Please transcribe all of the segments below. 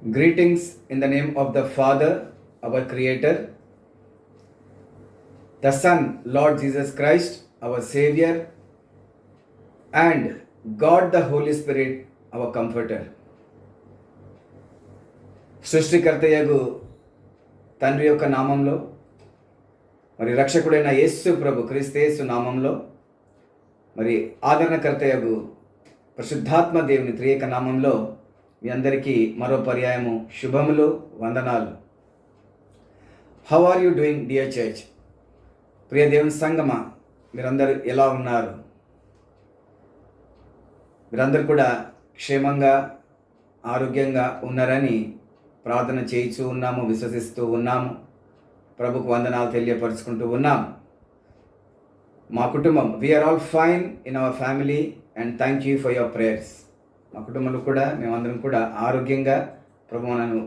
Greetings in the name of the Father, our Creator, the Son, Lord Jesus Christ, our Savior, and God the Holy Spirit, our Comforter. సృష్టికర్తయగు తండ్రి యొక్క నామంలో మరి రక్షకుడైన యేసు ప్రభు క్రీస్తు నామంలో మరి ఆదరణకర్తయగు పరిశుద్ధాత్మ దేవుని త్రియేక నామంలో మీ అందరికీ మరో పర్యాయము శుభములు, వందనాలు. How are you doing dear church? ప్రియ దేవుని సంగమా, మీరందరూ ఎలా ఉన్నారు? మీరందరూ కూడా క్షేమంగా ఆరోగ్యంగా ఉన్నారని ప్రార్థన చేయిస్తూ ఉన్నాము, విశ్వసిస్తూ ఉన్నాము. ప్రభుకు వందనాలు తెలియపరుచుకుంటూ ఉన్నాం. మా కుటుంబం, we are all fine in our family and thank you for your prayers. మా కుటుంబంలో కూడా మేమందరం కూడా ఆరోగ్యంగా ప్రభు మనను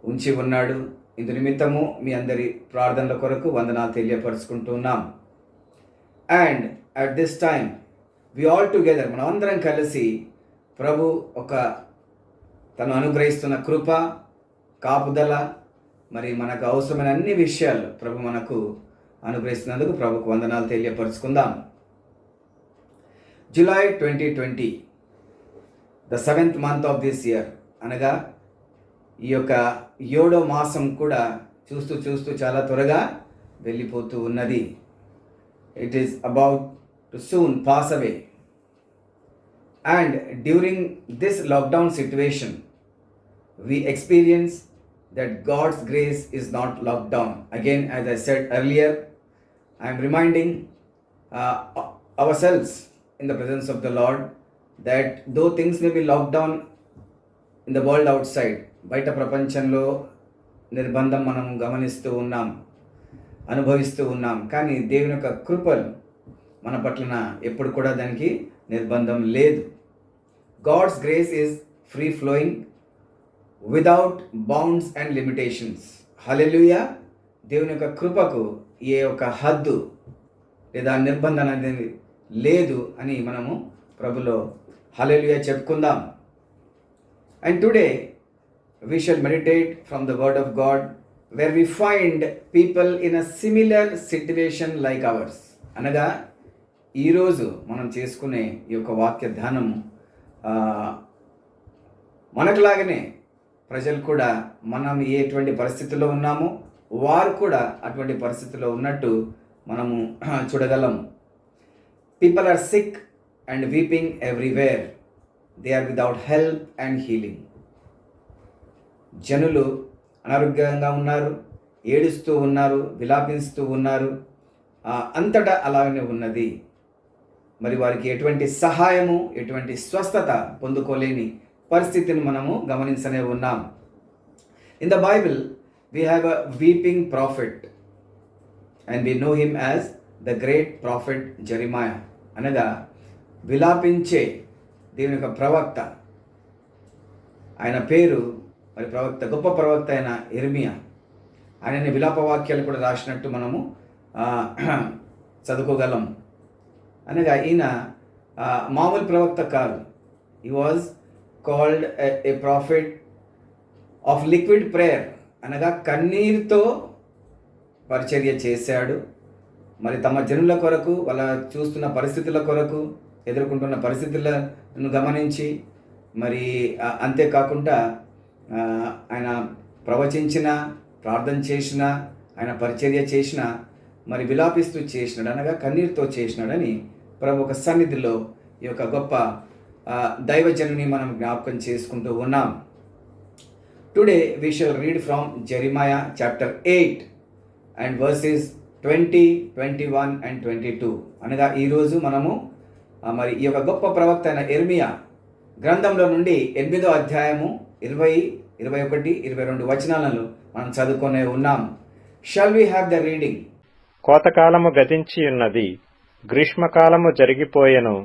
ఉంచి ఉన్నాడు. ఇందు నిమిత్తము మీ అందరి ప్రార్థనల కొరకు వందనాలు తెలియపరుచుకుంటూ ఉన్నాం. And at this time we all together, మనం అందరం కలిసి ప్రభు తను అనుగ్రహిస్తున్న కృప, కాపుదల, మరి మనకు అవసరమైన అన్ని విషయాలు ప్రభు మనకు అనుగ్రహిస్తున్నందుకు ప్రభుకు వందనాలు తెలియపరుచుకుందాం. July 2020, the 7th month of this year, అనగా ఈ యొక్క 7వ మాసం కూడా చూస్తూ చూస్తూ చాలా త్వరగా వెళ్ళిపోతూ ఉన్నది. It is about to soon pass away. And during this lockdown situation we experience that God's grace is not locked down. Again, as I said earlier, I am reminding ourselves in the presence of the Lord that though things may be locked down in the world outside, బయట ప్రపంచంలో నిర్బంధం మనం గమనిస్తూ ఉన్నాం, అనుభవిస్తూ ఉన్నాం, కానీ దేవుని యొక్క కృపలు మన పట్లన ఎప్పుడు కూడా దానికి నిర్బంధం లేదు. God's grace is free flowing without bounds and limitations. Hallelujah. దేవుని యొక్క కృపకు ఏ ఒక హద్దు లేదా నిర్బంధన అనేది లేదు అని మనము ప్రభులో హల్లెలూయా చెప్పుకుందాం. And today we shall meditate from the word of God where we find people in a similar situation like ours. అనగా ఈరోజు మనం చేసుకునే ఈ యొక్క వాక్య ధ్యానము మనకులాగనే ప్రజలు కూడా మనం ఎటువంటి పరిస్థితుల్లో ఉన్నామో వారు కూడా అటువంటి పరిస్థితుల్లో ఉన్నట్టు మనము చూడగలం. People are sick and weeping everywhere. They are without help and healing. జనులు అనారోగ్యంగా ఉన్నారు, ఏడుస్తూ ఉన్నారు, విలాపిస్తూ ఉన్నారు. అంతటా అలాగనే ఉన్నది. మరి వారికి ఎటువంటి సహాయము, ఎటువంటి స్వస్థత పొందుకోలేని పరిస్థితిని మనము గమనించనే ఉన్నాం. In the Bible we have a weeping prophet and we know him as the great prophet Jeremiah. అనగా విలాపించే దేవుని యొక్క ప్రవక్త. ఆయన పేరు మరి ప్రవక్త, గొప్ప ప్రవక్త అయిన ఇర్మియా. ఆయనని విలాప వాక్యాలు కూడా రాసినట్టు మనము చదువుకోగలం. అనగా ఈయన మామూలు ప్రవక్త కాదు. He was called a prophet of liquid prayer. అనగా కన్నీరుతో పరిచర్య చేశాడు. మరి తమ జనుల కొరకు, వాళ్ళ చూస్తున్న పరిస్థితుల కొరకు, ఎదుర్కొంటున్న పరిస్థితులను గమనించి, మరి అంతేకాకుండా ఆయన ప్రవచించిన, ప్రార్థన చేసిన, ఆయన పరిచర్య చేసిన, మరి విలాపిస్తూ చేసినాడు, అనగా కన్నీరుతో చేసినాడని ప్రభు ఒక సన్నిధిలో ఈ యొక్క గొప్ప దైవజనుని మనం జ్ఞాపకం చేసుకుంటూ ఉన్నాం. Today we shall read from Jeremiah chapter 8 and verses 20, 21 and 22. అనగా ఈరోజు మనము మరి ఈ యొక్క గొప్ప ప్రవక్త అయిన ఇర్మియా గ్రంథంలో నుండి 8వ అధ్యాయము 20, 21, 22 వచనాలను మనం చదువుకొనే ఉన్నాం. Shall we have the reading? కోతకాలము గతించి ఉన్నది, గ్రీష్మకాలము జరిగిపోయెను,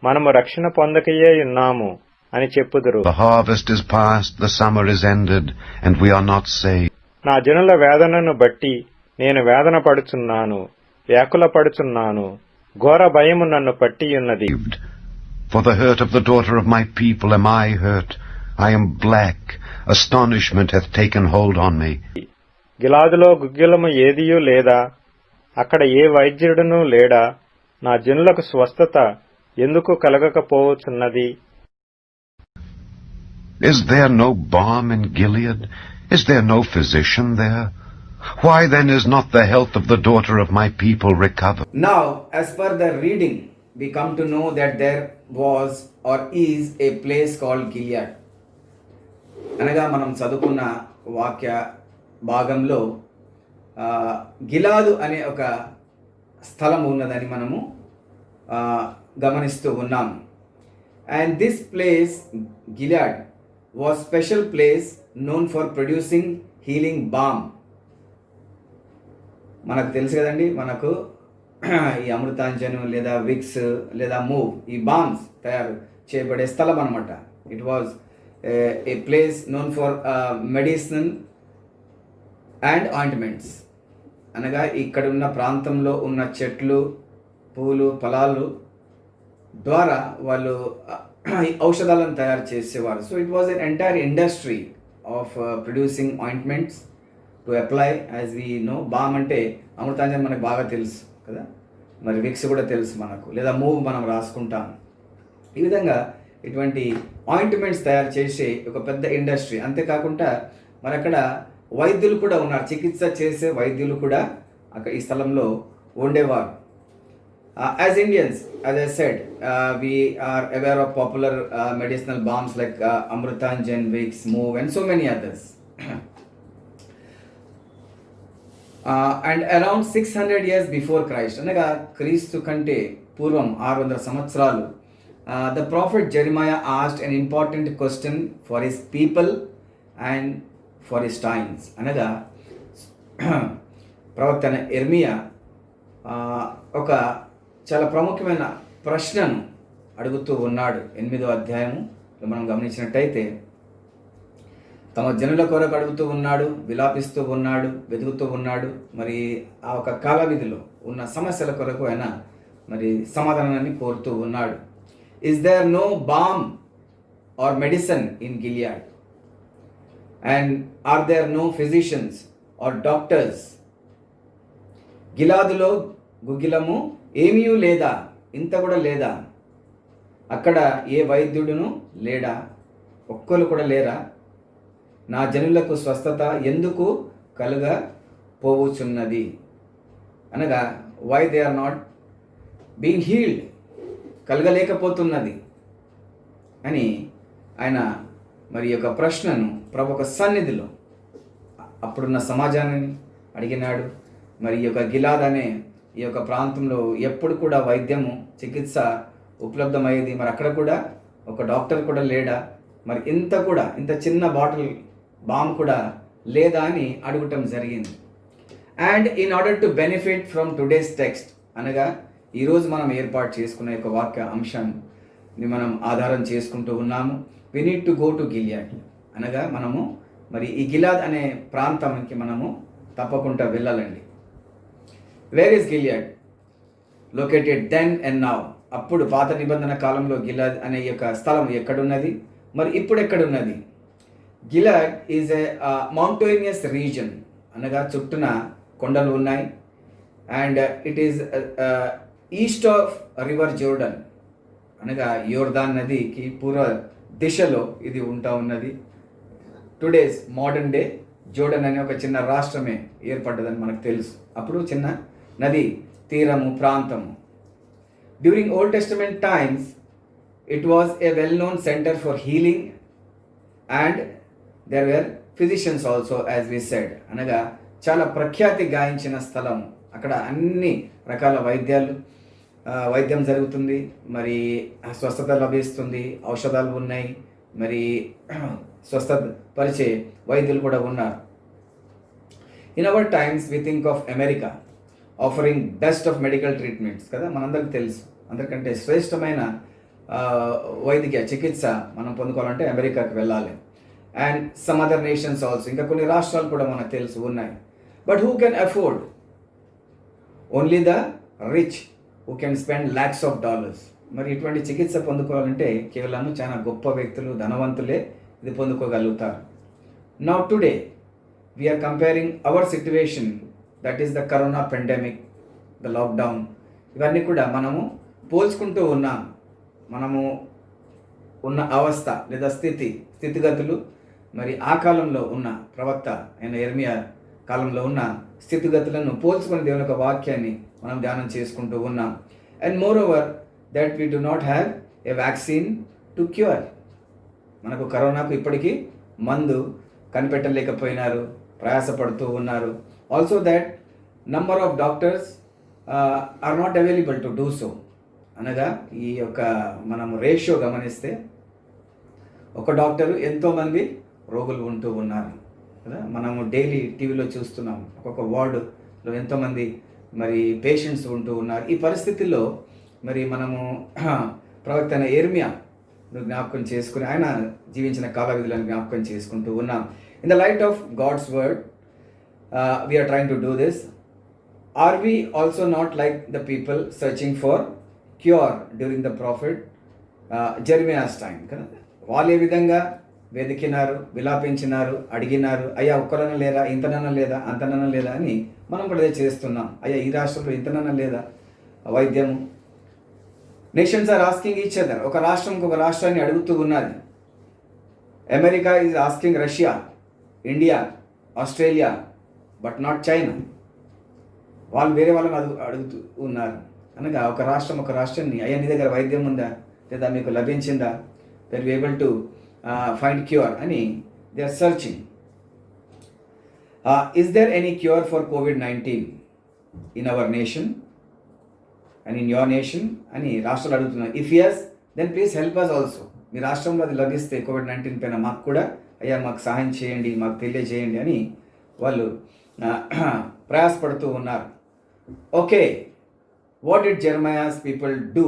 మనము రక్షణ పొందకయే ఉన్నాము అని చెప్పుదురు. The harvest is past, the summer is ended, and we are not saved. నా జనుల వేదనను బట్టి నేను వేదన పడుచున్నాను, వ్యాకుల పడుచున్నాను, ఘోర భయము నన్ను పట్టియున్నది. For the hurt of the daughter of my people am I hurt. I am black, astonishment hath taken hold on me. గిలాదులో గుగ్గిలము ఏదియూ లేదా, అక్కడ ఏ వైద్యుడునూ లేడా? నా జనులకు స్వస్థత ఎందుకు కలగకపోవచ్చున్నది? Is there no balm in Gilead? Is there no physician there? Why then is not the health of the daughter of my people recovered? Now, as per the reading, we come to know that there was or is a place called Gilead. అనగా మనం చదువుకున్న వాక్య భాగంలో గిలాదు అనే ఒక స్థలం ఉన్నదని మనము గమనిస్తూ ఉన్నాము. And this place Gilead was special place known for producing healing balm. మనకు తెలుసు కదండి, మనకు ఈ అమృతాంజను లేదా విక్స్ లేదా మూవ్, ఈ బామ్స్ తయారు చేయబడే స్థలం అనమాట. It was A place known for medicine and ointments. అనగా ఇక్కడ ఉన్న ప్రాంతంలో ఉన్న చెట్లు, పూలు, ఫలాలు ద్వారా వాళ్ళు ఔషధాలను తయారు చేసేవారు. So it was an entire industry of producing ointments to apply. As we know, balm అంటే అమృతాంజన్ మనకు బాగా తెలుసు కదా, మరి విక్స్ కూడా తెలుసు మనకు, లేదా మూవ్ మనం రాసుకుంటాం. ఈ విధంగా ఇటువంటి ఆయింట్మెంట్స్ తయారు చేసే ఒక పెద్ద ఇండస్ట్రీ. అంతేకాకుండా మరి అక్కడ వైద్యులు కూడా ఉన్నారు, చికిత్స చేసే వైద్యులు కూడా అక్కడ ఈ స్థలంలో ఉండేవారు. As Indians, as I said, we are aware of popular medicinal balms like Amrutanjan, Vicks, Move and so many others. And around 600 years before Christ, అనగా క్రీస్తు కంటే పూర్వం 600 సంవత్సరాలు, the prophet Jeremiah asked an important question for his people and for his times. అనగా ప్రవక్త యెర్మియా ఒక చాలా ప్రాముఖ్యమైన ప్రశ్నను అడుగుతూ ఉన్నాడు. 8వ అధ్యాయము మనం గమనించినట్టయితే తమ జనుల కొరకు అడుగుతూ ఉన్నాడు, విలాపిస్తూ ఉన్నాడు, వెతుకుతూ ఉన్నాడు. మరి ఆ ఒక కాల విధిలో ఉన్న సమస్యల కొరకు ఆయన మరి సమాధానాన్ని కోరుతూ ఉన్నాడు. Is there no balm or medicine in Gilead? And are there no physicians or doctors? గిలాదులో గుగ్గిలము ఏమీ లేదా, ఇంత కూడా లేదా? అక్కడ ఏ వైద్యుడును లేడా? ఒక్కరు కూడా లేరా? నా జనులకు స్వస్థత ఎందుకు కలుగపోవుచున్నది? అనగా why they are not being healed, కలగలేకపోతున్నది అని ఆయన మరి యొక్క ప్రశ్నను ప్రభు ఒక సన్నిధిలో అప్పుడున్న సమాజాన్ని అడిగినాడు. మరి ఈ యొక్క గిలాద్ అనే ఈ యొక్క ప్రాంతంలో ఎప్పుడు కూడా వైద్యము, చికిత్స ఉపలబ్ధమయ్యేది. మరి అక్కడ కూడా ఒక డాక్టర్ కూడా లేడా? మరి ఇంత చిన్న బాటిల్ బామ్ కూడా లేదా అని అడగటం జరిగింది. And in order to benefit from today's text, అనగా ఈరోజు మనం ఏర్పాటు చేసుకున్న యొక్క వాక్య అంశాన్ని మనం ఆధారం చేసుకుంటూ ఉన్నాము. We need to go to Gilead. అనగా మనము మరి ఈ గిలాద్ అనే ప్రాంతానికి మనము తప్పకుండా వెళ్ళాలండి. Where is Gilead located then and now? అప్పుడు పాత నిబంధన కాలంలో గిలాద్ అనే యొక్క స్థలం ఎక్కడున్నది, మరి ఇప్పుడు ఎక్కడున్నది? గిలాడ్ ఈజ్ ఏ మౌంటైనియస్ రీజన్, అనగా చుట్టూన కొండలు ఉన్నాయి. And it is east of river Jordan, అనగా యోర్దాన్ నదికి పూర్వ దిశలో ఇది ఉంటా ఉన్నది. టుడేస్ మోడర్న్ డే జోర్డన్ అనే ఒక చిన్న రాష్ట్రమే ఏర్పడ్డదని మనకు తెలుసు. అప్పుడు చిన్న నది తీరము ప్రాంతము. During Old Testament times it was a well known centre for healing and there were physicians also, as we said. అనగా చాలా ప్రఖ్యాతి గాయించిన స్థలం. అక్కడ అన్ని రకాల వైద్యం జరుగుతుంది, మరి స్వస్థత లభిస్తుంది, ఔషధాలు ఉన్నాయి, మరి స్వస్థత పరిచే వైద్యులు కూడా ఉన్నారు. In our times we think of America offering best of medical treatments కదా, మనందరికీ తెలుసు. అందరికంటే శ్రేష్టమైన వైద్య చికిత్స మనం పొందుకోవాలంటే అమెరికాకి వెళ్ళాలి. And some other nations also, ఇంకా కొన్ని రాష్ట్రాలు కూడా మనకు తెలుసు ఉన్నాయి. But who can afford? Only the rich who can spend lakhs of dollars. మరి ఇటువంటి చికిత్స పొందుకోవాలంటే కేవలం చాలా గొప్ప వ్యక్తులు, ధనవంతులే ఇది పొందుకోగలుగుతారు. Now today we are comparing our situation, that is the corona pandemic, the lockdown. ఇవన్నీ కూడా మనము పోల్చుకుంటూ ఉన్నాం. మనము ఉన్న అవస్థ లేదా స్థితిగతులు, మరి ఆ కాలంలో ఉన్న ప్రవక్త అయిన యెర్మియా కాలంలో ఉన్న స్థితిగతులను పోల్చుకుని దేవుని యొక్క వాక్యాన్ని మనం ధ్యానం చేసుకుంటూ ఉన్నాం. And moreover that we do not have a vaccine to cure. మనకు కరోనాకు ఇప్పటికీ మందు కనిపెట్టలేకపోయినారు, ప్రయాసపడుతూ ఉన్నారు. Also that number of doctors are not available to do so. అనగా ఈ యొక్క మనము రేషియో గమనిస్తే ఒక డాక్టరు ఎంతోమంది రోగులు ఉంటూ ఉన్నారు కదా. మనము డైలీ టీవీలో చూస్తున్నాం, ఒక్కొక్క వార్డులో ఎంతోమంది మరి పేషెంట్స్ ఉంటూ ఉన్నారు. ఈ పరిస్థితుల్లో మరి మనము ప్రవక్త అయిన యెర్మియా జ్ఞాపకం చేసుకుని ఆయన జీవించిన కాల విధులను జ్ఞాపకం చేసుకుంటూ ఉన్నాం. In the light of God's word we're trying to do this. Are we also not like the people searching for cure during the prophet Jeremiah's time కదా. వాళ్ళు ఏ విధంగా వెతికినారు, విలాపించినారు, అడిగినారు, అయ్యా ఒక్కరన్నా లేదా, ఇంతనన్నా లేదా, అంతనన్నా లేదా అని మనం కూడా అదే చేస్తున్నాం. అయ్యా ఈ రాష్ట్రంలో ఇంతనన్నా లేదా వైద్యము. Nations are asking each other. ఒక రాష్ట్రం ఇంకొక రాష్ట్రాన్ని అడుగుతూ ఉన్నది. America is asking Russia, India, Australia, but not China. వాళ్ళు వేరే వాళ్ళని అడుగుతూ ఉన్నారు. అనగా ఒక రాష్ట్రాన్ని అయ్యా నీ దగ్గర వైద్యం ఉందా, లేదా మీకు లభించిందా, that we able to find cure అని they are searching. Is there any cure for COVID-19 in our nation and in your nation అని రాష్ట్రాలు అడుగుతున్నారు. If yes then please help us also. మీ రాష్ట్రంలో అది లభిస్తే COVID-19 పైన మాకు కూడా అయ్యా మాకు సహాయం చేయండి, మాకు తెలియజేయండి అని వాళ్ళు ప్రయాసపడుతూ ఉన్నారు. Okay, what did Jeremiah's people do?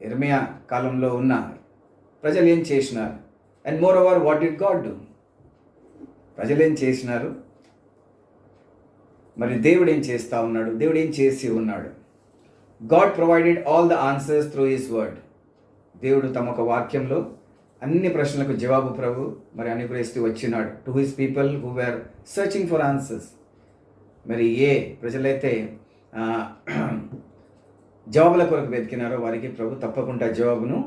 యెర్మియా కాలంలో ఉన్న ప్రజలు ఏం చేసినారు? And moreover what did God do? ప్రజలు ఏం చేసినారు, మరి దేవుడు ఏం చేస్తూ ఉన్నాడు, దేవుడు ఏం చేసి ఉన్నాడు? God provided all the answers through his word. దేవుడు తమ ఒక వాక్యంలో అన్ని ప్రశ్నలకు జవాబు ప్రభు మరి అనుగ్రహిస్తూ వచ్చినాడు. To his people who were searching for answers. మరి ఏ ప్రజలైతే జవాబుల కొరకు వెతికినారో వారికి ప్రభు తప్పకుండా జవాబును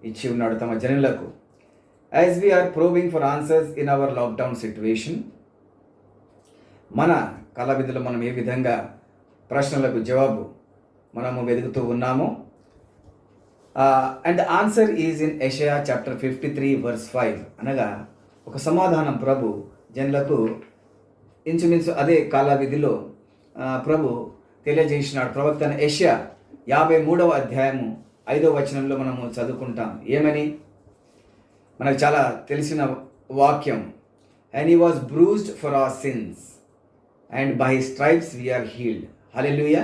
ఇచ్చి ఉన్నాడు తమ జనులకు. As we are probing for answers in our lockdown situation, మన కళ విధులు మనం ఏ విధంగా ప్రశ్నలకు జవాబు మనము వెతుకుతూ ఉన్నాము. And the answer is in యెషయా చాప్టర్ 53 verse 5. అనగా ఒక సమాధానం ప్రభు జనులకు ఇంచుమించు అదే కాల విధిలో ప్రభు తెలియజేసినాడు. ప్రవక్త యెషయా 53వ అధ్యాయము 5వ వచనంలో మనము చదువుకుంటాం. ఏమని? మనకు చాలా తెలిసిన వాక్యం. And he was bruised for our sins and by his stripes we're healed. Hallelujah.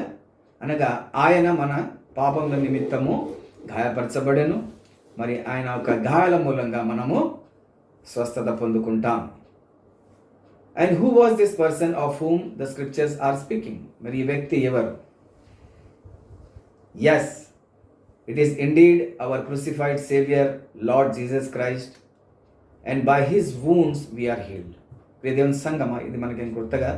అనగా ఆయన మన పాపముల నిమిత్తము గాయపరచబడెను, మరి ఆయన ఒక గాయాల మూలంగా మనము స్వస్థత పొందుకుంటాం. And who was this person of whom the scriptures are speaking? మరి ఈ వ్యక్తి ఎవరు? Yes, it is indeed our crucified saviour Lord Jesus Christ, and by his wounds we're healed. దేవుని సంగమా, ఇది మనకేం కొత్తగా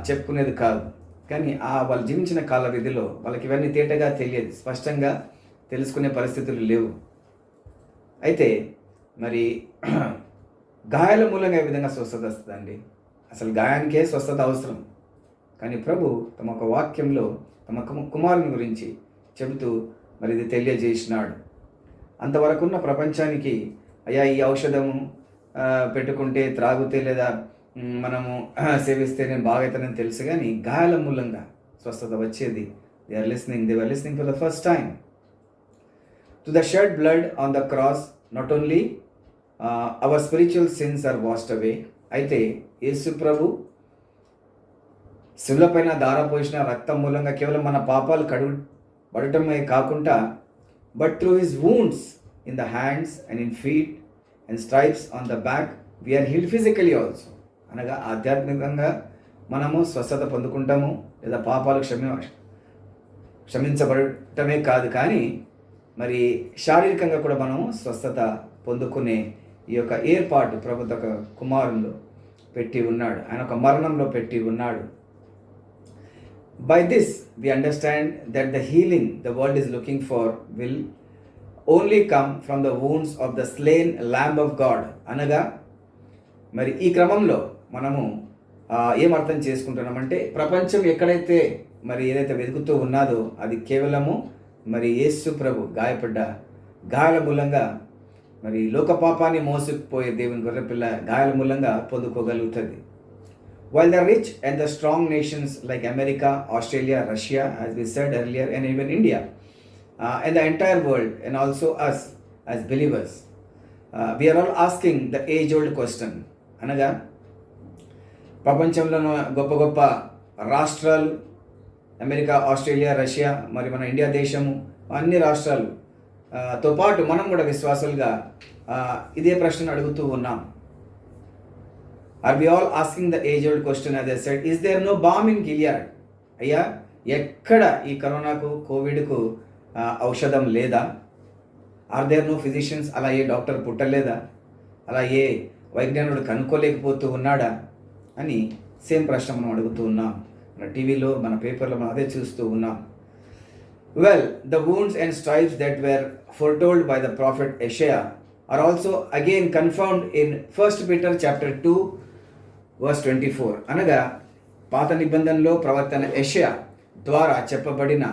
చెప్పుకునేది కాదు. కానీ వాళ్ళు జీవించిన కాల విధిలో వాళ్ళకి ఇవన్నీ తేటగా తెలియదు, స్పష్టంగా తెలుసుకునే పరిస్థితులు లేవు. అయితే మరి గాయాల మూలంగా ఏ విధంగా స్వస్థత వస్తుందండి? అసలు గాయానికే స్వస్థత అవసరం. కానీ ప్రభు తమ ఒక వాక్యంలో తమ కుమారుని గురించి చెబుతూ మరి ఇది తెలియజేసినాడు. అంతవరకు ఉన్న ప్రపంచానికి అయ్యా ఈ ఔషధము పెట్టుకుంటే, త్రాగితే లేదా మనము సేవిస్తే నేను బాగైతానని తెలుసు, కానీ గాయాల మూలంగా స్వస్థత వచ్చేది. They were listening for the first time to the shed blood on the cross. Not only our spiritual sins are washed away. అయితే యేసు ప్రభు శిలువ పైన ధారపోసిన రక్తం మూలంగా కేవలం మన పాపాలు కడుగబడటమే కాకుండా, but through his wounds in the hands and in feet and stripes on the back we are healed physically also. అనగా ఆధ్యాత్మికంగా మనము స్వస్థత పొందుకుంటాము, లేదా పాపాలు క్షమించబడటమే కాదు, కానీ మరి శారీరకంగా కూడా మనము స్వస్థత పొందుకునే ఈ యొక్క ఏర్పాటు ప్రభు ఒక కుమారుల్లో పెట్టి ఉన్నాడు, ఆయన ఒక మరణంలో పెట్టి ఉన్నాడు. By this we understand that the healing the world is looking for will only come from the wounds of the slain Lamb of God. అనగా మరి ఈ క్రమంలో మనము ఏం అర్థం చేసుకుంటున్నామంటే, ప్రపంచం ఎక్కడైతే మరి ఏదైతే వెతుకుతూ ఉన్నదో అది కేవలము మరి యేసు ప్రభు గాయపడ్డ గాయాల మూలంగా, మరి లోక పాపాన్ని మోసుకుపోయే దేవుని గొర్రెపిల్ల గాయాల మూలంగా పొందుకోగలుగుతుంది. While the rich and the strong nations like America, Australia, Russia, as we said earlier, and even India, and the entire world, and also us as believers, we are all asking the age-old question. అనగా ప్రపంచంలో గొప్ప గొప్ప రాష్ట్రాలు, America, Australia, Russia, మరి మన India దేశము, అన్ని రాష్ట్రాలు తో పాటు మనం కూడా విశ్వాసులుగా ఇదే ప్రశ్న అడుగుతూ ఉన్నాం. Are we all asking the age-old question, as I said, is there no balm in Gilead? అయ్యా, ఎక్కడ ఈ కరోనాకు, కోవిడ్కు ఔషధం లేదా? Are there no physicians? అలా ఏ డాక్టర్ పుట్టలేదా? అలా ఏ వైజ్ఞానుడు కనుక్కోలేకపోతూ ఉన్నాడా అని సేమ్ ప్రశ్న మనం అడుగుతూ ఉన్నాం. మన టీవీలో, మన పేపర్లో మనం అదే చూస్తూ ఉన్నాం. Well, the wounds and stripes that were foretold by the prophet Isaiah are also again confirmed in 1 Peter chapter 2 verse 24. అనగా పాత నిబంధనలో ప్రవక్తన యెషయా ద్వారా చెప్పబడిన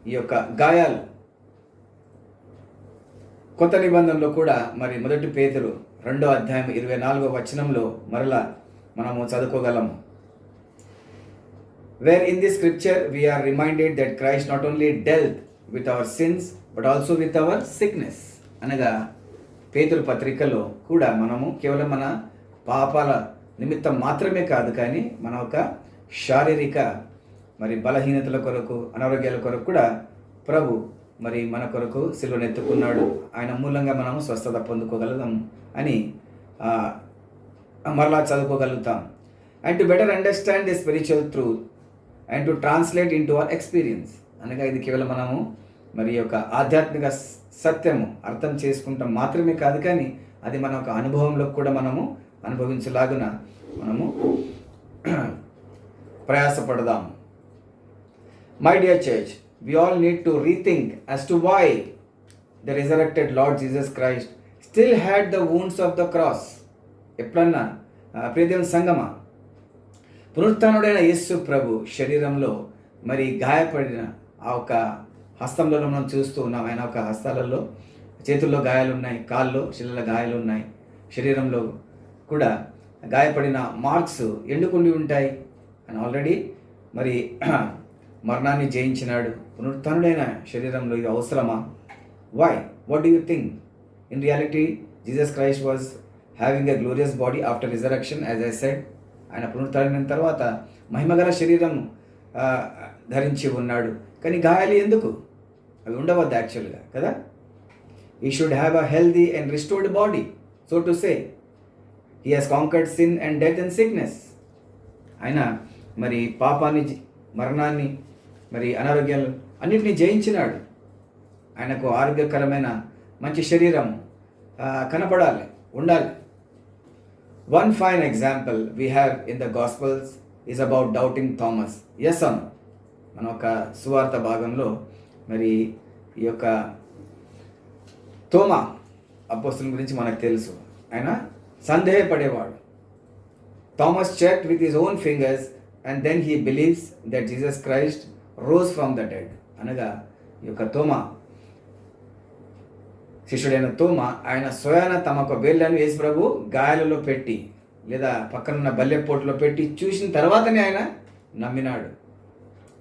ఈ యొక్క గాయాలు కొత్త నిబంధనలో కూడా మరి 1 పేతురు 2వ అధ్యాయం 24వ వచనంలో మరలా మనము చదువుకోగలము. Where in this scripture we are reminded that Christ not only dealt with our sins but also with our sickness. అనగా పేతురు పత్రికలో కూడా మనము కేవలం మన పాపాల నిమిత్తం మాత్రమే కాదు, కానీ మన ఒక శారీరక మరి బలహీనతల కొరకు, అనారోగ్యాల కొరకు కూడా ప్రభు మరి మన కొరకు సిలువనెత్తుకున్నాడు. ఆయన మూలంగా మనము స్వస్థత పొందుకోగలుగుతాం అని మరలా చదువుకోగలుగుతాం. And to better understand the spiritual truth and to translate into our experience. అనగా ఇది కేవలం మనము మరి యొక్క ఆధ్యాత్మిక సత్యము అర్థం చేసుకుంటాం మాత్రమే కాదు, కానీ అది మన ఒక అనుభవంలో కూడా మనము అనుభవించలాగున మనము ప్రయాసపడదాం. My dear church, we all need to rethink as to why the resurrected Lord Jesus Christ still had the wounds of the cross. ఎప్పుడన్నా ప్రియదేవుని సంగమా, పునరుత్థానుడైన యేసు ప్రభు శరీరంలో మరి గాయపడిన ఆ ఒక హస్తంలో మనం చూస్తూ ఉన్నాం. ఆయన ఒక హస్తాలలో, చేతుల్లో గాయాలు ఉన్నాయి, కాళ్ళు శిలల గాయాలు ఉన్నాయి, శరీరంలో కూడా గాయపడిన మార్క్స్ ఎండుకుండి ఉంటాయి. ఆయన ఆల్రెడీ మరి మరణాన్ని జయించినాడు. పునరుత్థానుడైన శరీరంలో ఇది అవసరమా? Why? What do you think? In reality Jesus Christ was having a glorious body after resurrection, as I said. ఆయన పునరుత్థానం తర్వాత మహిమగల శరీరం ధరించి ఉన్నాడు. కానీ గాయాలు ఎందుకు? అవి ఉండవద్దు యాక్చువల్గా కదా. We should have a healthy and restored body, so to say. He has conquered sin and death and sickness. ఆయన మరి పాపాన్ని, మరణాన్ని, మరి అనారోగ్యాలు అన్నింటినీ జయించినాడు. ఆయనకు ఆరోగ్యకరమైన మంచి శరీరం కనపడాలి, ఉండాలి. One fine example we have in the Gospels is about doubting Thomas. Yes or no? మన ఒక సువార్త భాగంలో మరి ఈ యొక్క తోమా అపోస్తలుని గురించి మనకు తెలుసు. ఆయన సందేహపడేవాడు. Thomas checked with his own fingers and then he believes that Jesus Christ rose from the dead. అనగా ఈ యొక్క తోమా, శిష్యుడైన తోమా, ఆయన స్వయాన తమ ఒక వేళ్ళను యేసు ప్రభు గాయాలలో పెట్టి లేదా పక్కనున్న బల్లెపోటులో పెట్టి చూసిన తర్వాతనే ఆయన నమ్మినాడు.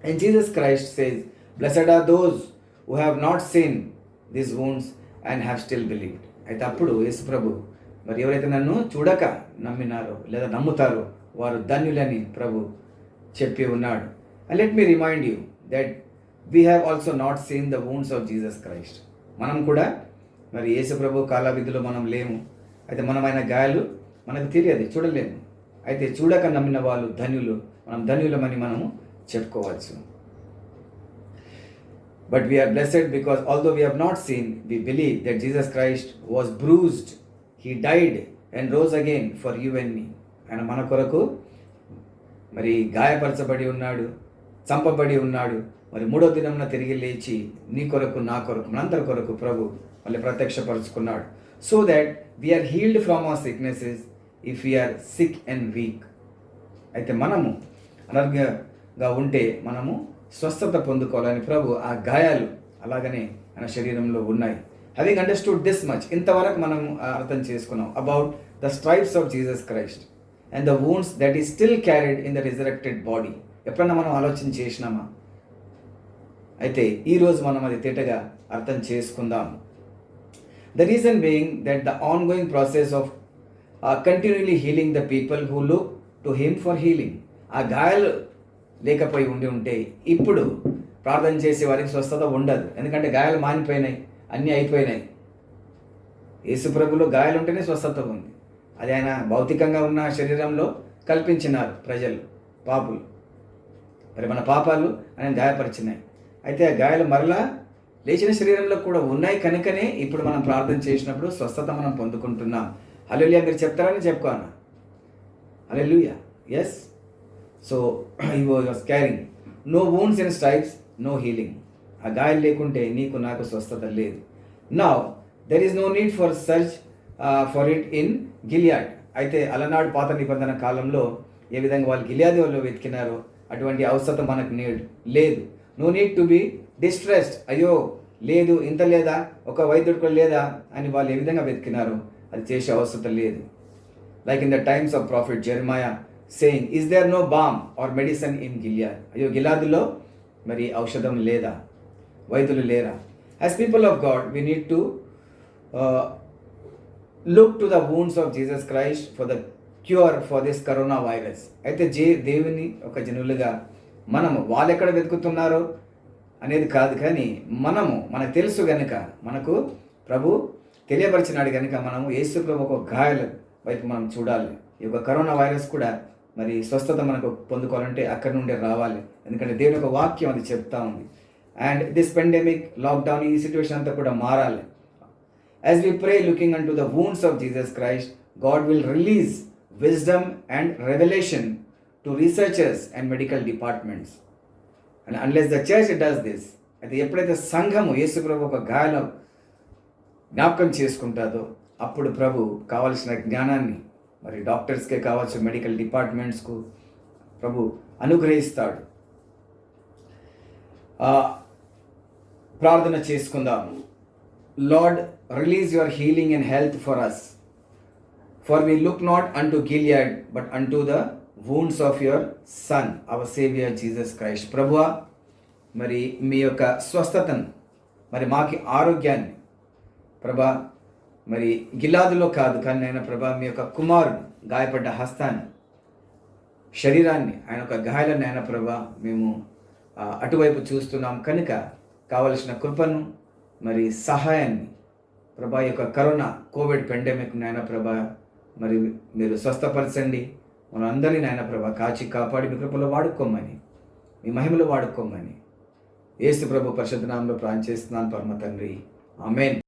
And Jesus Christ says, blessed are those who have not seen these wounds and have still believed. అయితే అప్పుడు యేసు ప్రభు మరి ఎవరైతే నన్ను చూడక నమ్మినారో లేదా నమ్ముతారో వారు ధన్యులని ప్రభు చెప్పి ఉన్నాడు. And let me remind you that we have also not seen the wounds of Jesus Christ. మనం కూడా మరి యేసు ప్రభు కాలావిధిలో మనం లేము. అయితే మనమైన గాయాలు మనకు తెలియదు, చూడలేము. అయితే చూడక నమ్మిన వాళ్ళు ధన్యులు, మనం ధన్యులమని మనము చెప్పుకోవచ్చు. But we are blessed because although we have not seen, we believe that Jesus Christ was bruised he died and rose again for you and me. ఆయన మన కొరకు మరి గాయపరచబడి ఉన్నాడు, చంపబడి ఉన్నాడు, మరి మూడో దినంన తిరిగి లేచి నీ కొరకు నా కొరకు మనందరి కొరకు ప్రభు మళ్ళీ ప్రత్యక్షపరుచుకున్నాడు. So that we're healed from our sicknesses if we're sick and weak. అయితే మనము అనారోగ్యంగా ఉంటే మనము స్వస్థత పొందుకోవాలని ప్రభు ఆ గాయాలు అలాగనే ఆయన శరీరంలో ఉన్నాయి. హ్యావింగ్ అండర్స్టూడ్ దిస్ మచ్, ఇంతవరకు మనం అర్థం చేసుకున్నాం about the stripes of Jesus Christ and the wounds that is still carried in the resurrected body. ఎప్పుడన్నా మనం ఆలోచన చేసినామా? అయితే ఈరోజు మనం అది తేటగా అర్థం చేసుకుందాం. The reason being that the on going process of continually healing the people who look to him for healing. ఆ గాయాలు లేకపోయి ఉంటే ఇప్పుడు ప్రార్థన చేసే వారికి స్వస్థత ఉండదు. ఎందుకంటే గాయాలు మానిపోయినాయి, అన్నీ అయిపోయినాయి. యేసుప్రభులో గాయాలు ఉంటేనే స్వస్థత ఉంది. అది ఆయన భౌతికంగా ఉన్న శరీరంలో కల్పించినారు ప్రజలు, పాపులు. మరి మన పాపాలు ఆయన గాయపరిచినాయి. అయితే ఆ గాయాలు మరలా లేచిన శరీరంలో కూడా ఉన్నాయి కనుకనే ఇప్పుడు మనం ప్రార్థన చేసినప్పుడు స్వస్థత మనం పొందుకుంటున్నాం. హల్లెలూయా. మీరు చెప్తారని చెప్పుకోను. Hallelujah. Yes. So he was carrying no wounds and stripes, no healing. ఆ గాయాలు లేకుంటే నీకు నాకు స్వస్థత లేదు. Now there is no need for search for it in Gilead. అయితే అలనాడు పాత నిబంధన కాలంలో ఏ విధంగా వాళ్ళు గిలియాది వాళ్ళు వెతికినారో అటువంటి అవసరం మనకు లేదు. No need to be distressed. అయ్యో లేదు, ఇంత లేదా, ఒక వైద్యుడు కూడా లేదా అని వాళ్ళు ఏ విధంగా వెతికినారో అది చేసే అవసరం లేదు. Like in the times of prophet Jeremiah saying, is there no balm or medicine in Gilead. అయ్యో గిలాదులో మరి ఔషధం లేదా, వైద్యులు లేరా? As people of God we need to look to the wounds of Jesus Christ for the cure for this corona virus. అయితే దేవుని ఒక జనులుగా మనము వాళ్ళు ఎక్కడ వెతుకుతున్నారో అనేది కాదు, కానీ మనకు తెలుసు కనుక, మనకు ప్రభు తెలియపరిచినాడు కనుక మనము యేసు ప్రభు ఒక గాయాల వైపు మనం చూడాలి. ఈ యొక్క కరోనా వైరస్ కూడా మరి స్వస్థత మనకు పొందుకోవాలంటే అక్కడి నుండి రావాలి. ఎందుకంటే దేవుని ఒక వాక్యం అది చెప్తా ఉంది. అండ్ దిస్ పెండెమిక్ లాక్డౌన్ ఈ సిచ్యువేషన్ అంతా కూడా మారాలి. As we pray looking on to the wounds of Jesus Christ, God will release wisdom and revolution to researchers and medical departments. And unless the church does this, అయితే ఎప్పుడైతే సంఘము యేసు ప్రభు ఒక గాయాల జ్ఞాపకం చేసుకుంటుందో అప్పుడు ప్రభు కావలసిన జ్ఞానాన్ని మరి డాక్టర్స్కే కావచ్చు, మెడికల్ డిపార్ట్మెంట్స్కు ప్రభు అనుగ్రహిస్తాడు. ప్రార్థన చేసుకుందాం. Lord, release your healing and health for us, for we look not on to Gilead but on to the wounds of your son our saviour Jesus Christ. ప్రభువా, మరి మీ యొక్క స్వస్థతను, మరి మాకి ఆరోగ్యాన్ని ప్రభా మరి గిలాదులో కాదు కానీ నాయన ప్రభా మీ యొక్క కుమారుడు గాయపడ్డ హస్తాన్ని, శరీరాన్ని, ఆయన యొక్క గాయాలను నాయన ప్రభా మేము అటువైపు చూస్తున్నాం కనుక కావలసిన కృపను మరి సహాయాన్ని ప్రభా యొక్క కరోనా కోవిడ్ పెండమిక్ నాయన ప్రభా మరి మీరు స్వస్థపరచండి. మన అందరినీ నాయన ప్రభా కాచి కాపాడి మీ కృపలో వాడుకోమని, మీ మహిమలో వాడుకోమని యేసు ప్రభు పరిశుద్ధ నామములో ప్రార్థన చేస్తున్నాను పరమ తండ్రి. ఆమేన్.